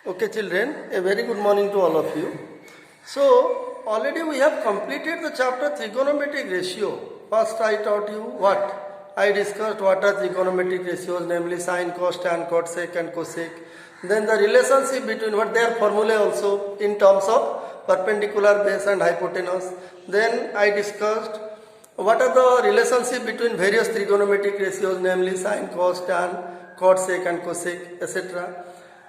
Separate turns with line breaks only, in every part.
Okay, children, a very good morning to all of you. So, already we have completed the chapter trigonometric ratio. First, I taught you what? I discussed what are trigonometric ratios, namely sine, cos, tan, cot, sec, and cosec. Then the relationship between what their formulae also in terms of perpendicular base and hypotenuse. Then I discussed what are the relationship between various trigonometric ratios, namely sine, cos, tan, cot, sec, and cosec, etc.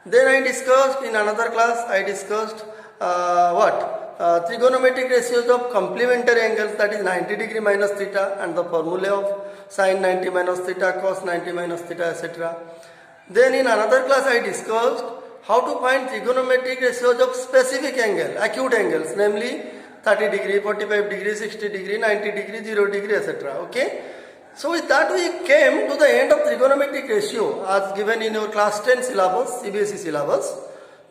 Then I discussed in another class, I discussed trigonometric ratios of complementary angles, that is 90 degree minus theta, and the formula of sine 90 minus theta, cos 90 minus theta, etc. Then in another class I discussed how to find trigonometric ratios of specific angle, acute angles, namely 30 degree, 45 degree, 60 degree, 90 degree, 0 degree, etc. Okay. So with that we came to the end of trigonometric ratio as given in your class 10 syllabus, CBSE syllabus.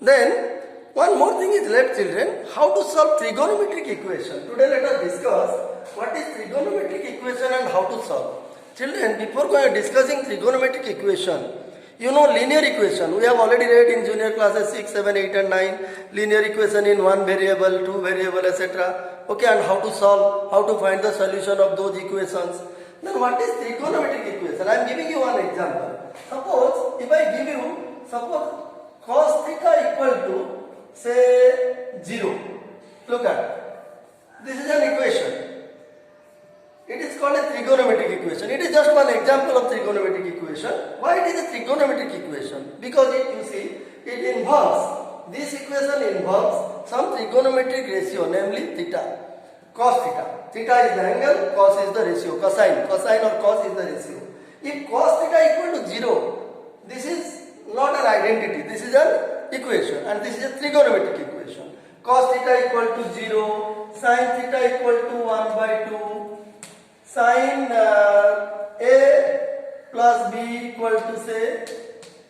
Then one more thing is left, children, how to solve trigonometric equation. Today let us discuss what is trigonometric equation and how to solve. Children, before discussing trigonometric equation, you know linear equation. We have already read in junior classes 6, 7, 8 and 9 linear equation in one variable, two variable, etc. Okay, and how to solve, how to find the solution of those equations. Then what is trigonometric equation? I am giving you one example. Suppose if I give you, suppose cos theta equal to say 0. Look at, this is an equation. It is called a trigonometric equation. It is just one example of trigonometric equation. Why it is a trigonometric equation? Because it, you see, it involves, this equation involves some trigonometric ratio, namely theta, cos theta. Theta is the angle, cos is the ratio, cosine or cos is the ratio. If cos theta equal to 0, this is not an identity, this is an equation, and this is a trigonometric equation. Cos theta equal to 0, sin theta equal to 1 by 2, sin A plus B equal to say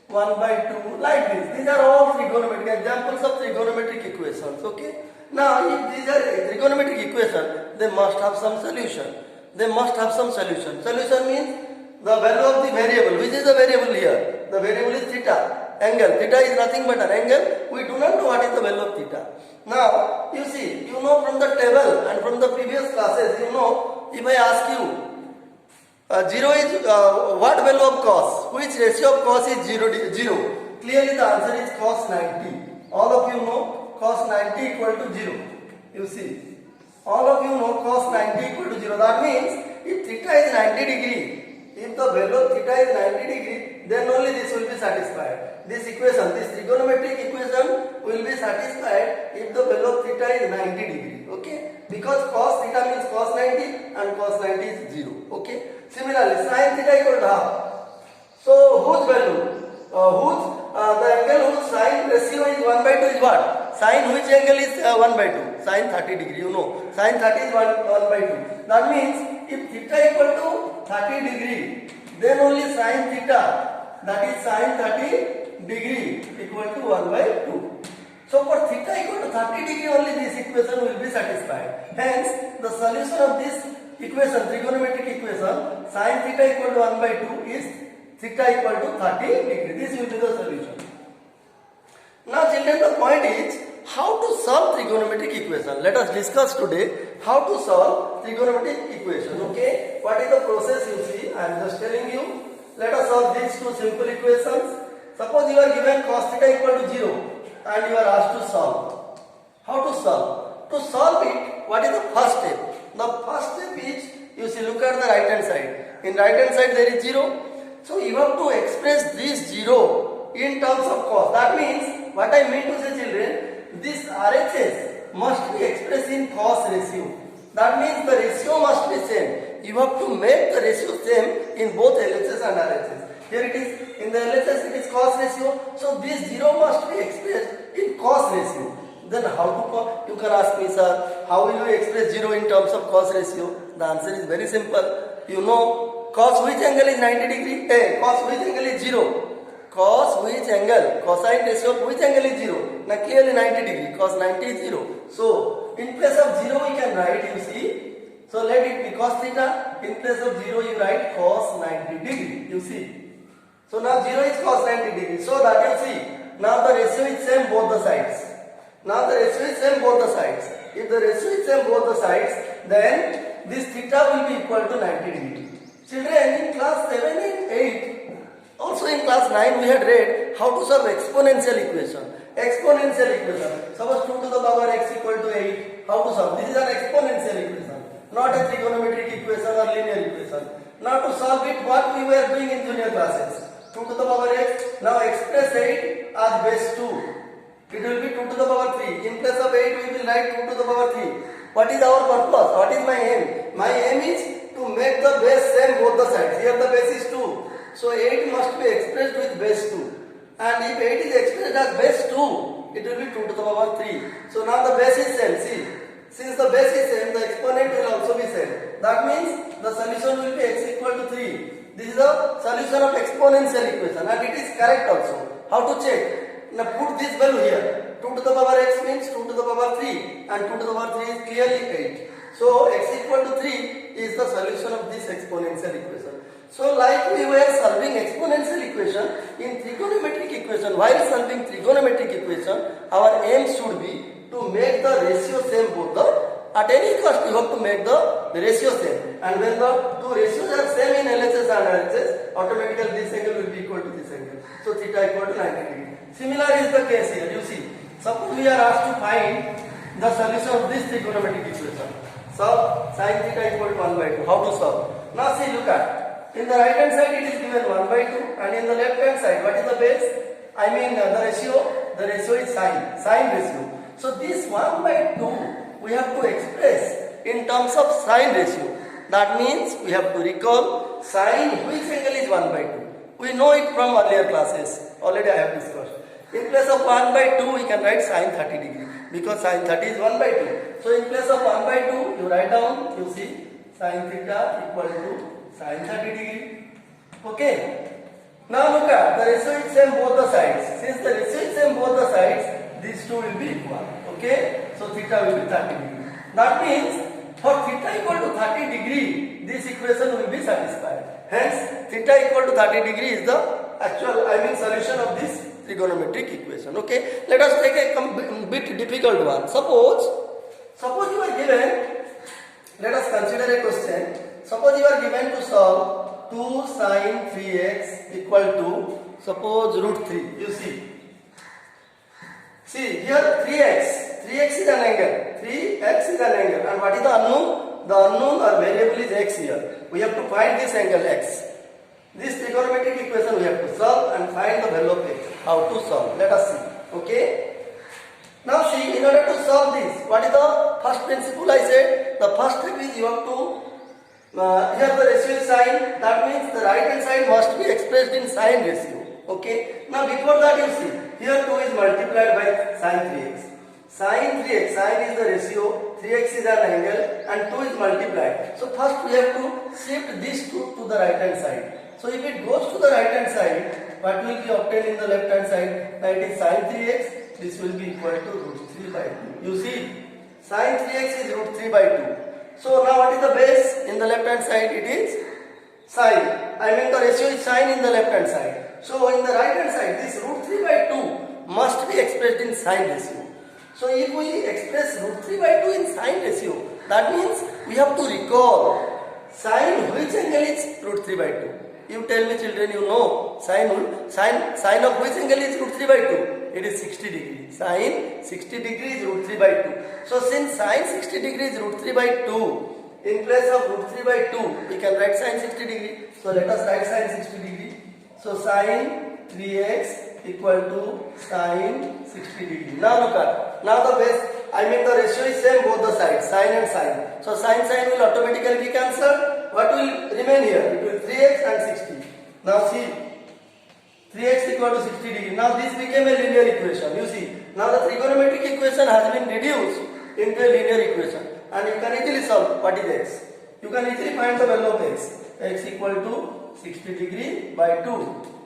1 by 2, like this. These are all trigonometric examples of trigonometric equations, okay? Now, if these are trigonometric equation, they must have some solution. They must have some solution. Solution means the value of the variable. Which is the variable here? The variable is theta. Angle. Theta is nothing but an angle. We do not know what is the value of theta. Now, you see, you know from the table and from the previous classes, you know, if I ask you, 0 is what value of cos? Which ratio of cos is 0? Clearly the answer is cos 90. All of you know cos 90 equal to 0. You see, all of you know cos 90 equal to 0. That means if theta is 90 degree, if the value of theta is 90 degree, then only this will be satisfied. This equation, this trigonometric equation will be satisfied if the value of theta is 90 degree. Okay, because cos theta means cos 90 and cos 90 is 0. Okay, similarly sin theta equal to half. So whose value? The angle whose sine ratio is 1 by 2 is what? Sine which angle is 1 by 2? Sine 30 degree, you know. Sine 30 is 1 by 2. That means if theta equal to 30 degree, then only sine theta, that is sine 30 degree equal to 1 by 2. So for theta equal to 30 degree only this equation will be satisfied. Hence the solution of this equation, trigonometric equation, sine theta equal to 1 by 2 is theta equal to 30 degree. This will be the solution. Now children, the point is how to solve trigonometric equation. Let us discuss today how to solve trigonometric equation. Okay, what is the process you see? I am just telling you. Let us solve these two simple equations. Suppose you are given cos theta equal to 0 and you are asked to solve. How to solve? To solve it, what is the first step? The first step is, you see, look at the right hand side. In right hand side there is 0. So you have to express this 0 in terms of cos. That means, what I mean to say children, this RHS must be expressed in cos ratio. That means the ratio must be same. You have to make the ratio same in both LHS and RHS. Here it is, in the LHS it is cos ratio. So this 0 must be expressed in cos ratio. Then how to, you can ask me, sir, how will you express 0 in terms of cos ratio? The answer is very simple. You know, cos which angle is 90 degree? Cos which angle is 0? Cos which angle? Cosine ratio of which angle is 0? Now clearly 90 degree. Cos 90 is 0. So in place of 0 we can write, you see. So let it be cos theta. In place of 0 you write cos 90 degree. You see. So now 0 is cos 90 degree. So that you see. Now the ratio is same Now the ratio is same both the sides. If the ratio is same both the sides, then this theta will be equal to 90 degree. Children, in class 7 and 8, also in class 9 we had read how to solve exponential equation. Exponential equation. Suppose 2 to the power x equal to 8. How to solve? This is an exponential equation, not a trigonometric equation or linear equation. Now to solve it, what we were doing in junior classes? 2 to the power x. Now express 8 as base 2. It will be 2 to the power 3. In place of 8, we will write 2 to the power 3. What is our purpose? What is my aim? My aim is to make the base same both the sides. Here the base is 2. So 8 must be expressed with base 2. And if 8 is expressed as base 2, it will be 2 to the power 3. So now the base is same. See, since the base is same, the exponent will also be same. That means the solution will be x equal to 3. This is the solution of exponential equation and it is correct also. How to check? Now put this value here. 2 to the power x means 2 to the power 3 and 2 to the power 3 is clearly 8. So x equal to 3 is the solution of this exponential equation. So like we were solving exponential equation in trigonometric equation, while solving trigonometric equation, our aim should be to make the ratio same both the, at any cost you have to make the ratio same. And when the two ratios are same in LHS and RHS, automatically this angle will be equal to this angle. So theta equal to 90 degree. Similar is the case here. You see, suppose we are asked to find the solution of this trigonometric equation. Solve sin theta equal to 1 by 2. How to solve? Now see, look at. In the right hand side it is given 1 by 2 and in the left hand side what is the base? I mean the ratio is sine ratio. So this 1 by 2 we have to express in terms of sine ratio. That means we have to recall sine which angle is 1 by 2. We know it from earlier classes. Already I have discussed. In place of 1 by 2 we can write sine 30 degree because sine 30 is 1 by 2. So in place of 1 by 2 you write down, you see, sine theta equal to sine 30 degree. Okay. Now look at the ratio is same both the sides. Since the ratio is same both the sides, these two will be equal. Okay. So theta will be 30 degree. That means for theta equal to 30 degree, this equation will be satisfied. Hence theta equal to 30 degree is the actual, solution of this trigonometric equation. Okay. Let us take a bit difficult one. Suppose you are given, let us consider a question. Suppose you are given to solve 2 sin 3x equal to, suppose root 3. You see. See here 3x is an angle. 3x is an angle. And what is the unknown? The unknown or variable is x here. We have to find this angle x. This trigonometric equation we have to solve and find the value of x. How to solve? Let us see. Okay. Now see, in order to solve this, what is the first principle I said? The first step is you have to, here the ratio is sine. That means the right hand side must be expressed in sine ratio. Okay. Now before that you see, here 2 is multiplied by sine 3x. Sine 3x, sine is the ratio, 3x is an angle and 2 is multiplied. So first we have to shift this 2 to the right hand side. So if it goes to the right hand side, what will be obtained in the left hand side? Now it is sine 3x, this will be equal to root 3 by 2. You see, sine 3x is root 3 by 2. So now what is the base? In the left hand side it is sine. The ratio is sine in the left hand side. So in the right hand side, this root 3 by 2 must be expressed in sine ratio. So if we express root 3 by 2 in sine ratio, that means we have to recall sine which angle is root 3 by 2. You tell me children, you know sine of which angle is root 3 by 2? It is 60 degree. Sine 60 degree is root 3 by 2. So since sine 60 degree is root 3 by 2, in place of root 3 by 2, we can write sine 60 degree. So let us write sine 60 degree. So sine 3x equal to sine 60 degree. Now look at, now the base, the ratio is same both the sides, sine and sine. So sine will automatically be cancelled. What will remain here? It will 3x and 60. Now see, 3x equal to 60 degree. Now this became a linear equation. You see, now the trigonometric equation has been reduced into a linear equation. And you can easily solve what is x. You can easily find the value of x. X equal to 60 degree by 2,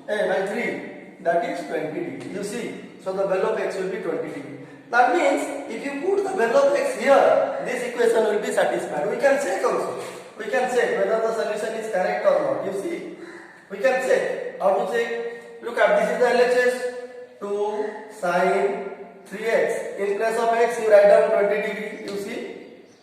by 3. That is 20 degree. You see, so the value of x will be 20 degree. That means if you put the value of x here, this equation will be satisfied. We can check also. We can check whether the solution is correct or not. You see, we can check. How to check? Look at, this is the LHS. 2 sin 3x. In place of x, you write down 20 degree. You see?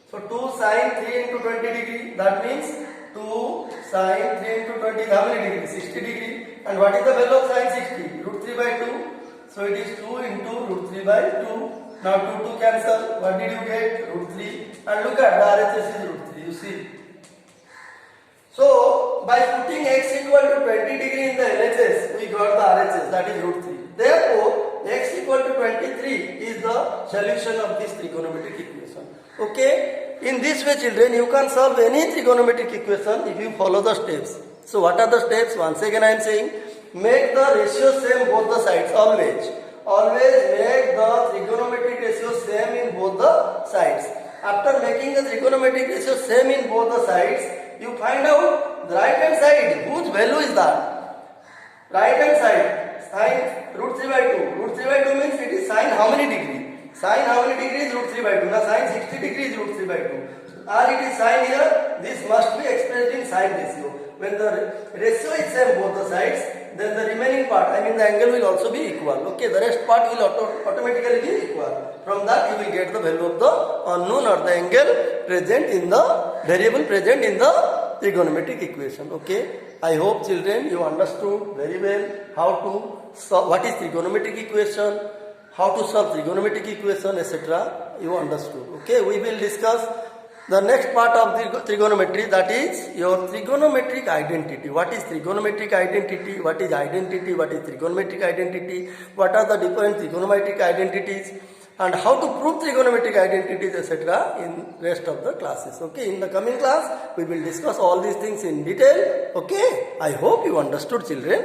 So 2 sine 3 into 20 degree. That means 2 sine 3 into 20 is how many degree? 60 degree. And what is the value of sine 60? Root 3 by 2. So it is 2 into root 3 by 2. Now 2 cancel. What did you get? Root 3. And look at the RHS is root 3. You see? So by putting x equal to 20 degree in the LHS, we got the RHS, that is root 3. Therefore, x equal to 23 is the solution of this trigonometric equation. Okay? In this way, children, you can solve any trigonometric equation if you follow the steps. So what are the steps? Once again I am saying, make the ratio same both the sides, always. Always make the trigonometric ratio same in both the sides. After making the trigonometric ratio same in both the sides, you find out the right hand side, whose value is that? Right hand side, sine root 3 by 2. Root 3 by 2 means it is sine how many degree? Sine how many degree is root 3 by 2? Now sine 60 degree is root 3 by 2. Or it is sine here, this must be expressed in sine ratio. When the ratio is same both the sides, then the remaining part, I mean the angle will also be equal. Okay, the rest part will automatically be equal. From that you will get the value of the unknown or the angle present in the variable present in the trigonometric equation. Okay, I hope children you understood very well how to solve what is trigonometric equation, how to solve trigonometric equation, etc. You understood. Okay, we will discuss the next part of the trigonometry, that is your trigonometric identity. What is trigonometric identity? What is identity? What is trigonometric identity? What are the different trigonometric identities? And how to prove trigonometric identities, etc. in rest of the classes. Okay, in the coming class we will discuss all these things in detail. Okay, I hope you understood, children.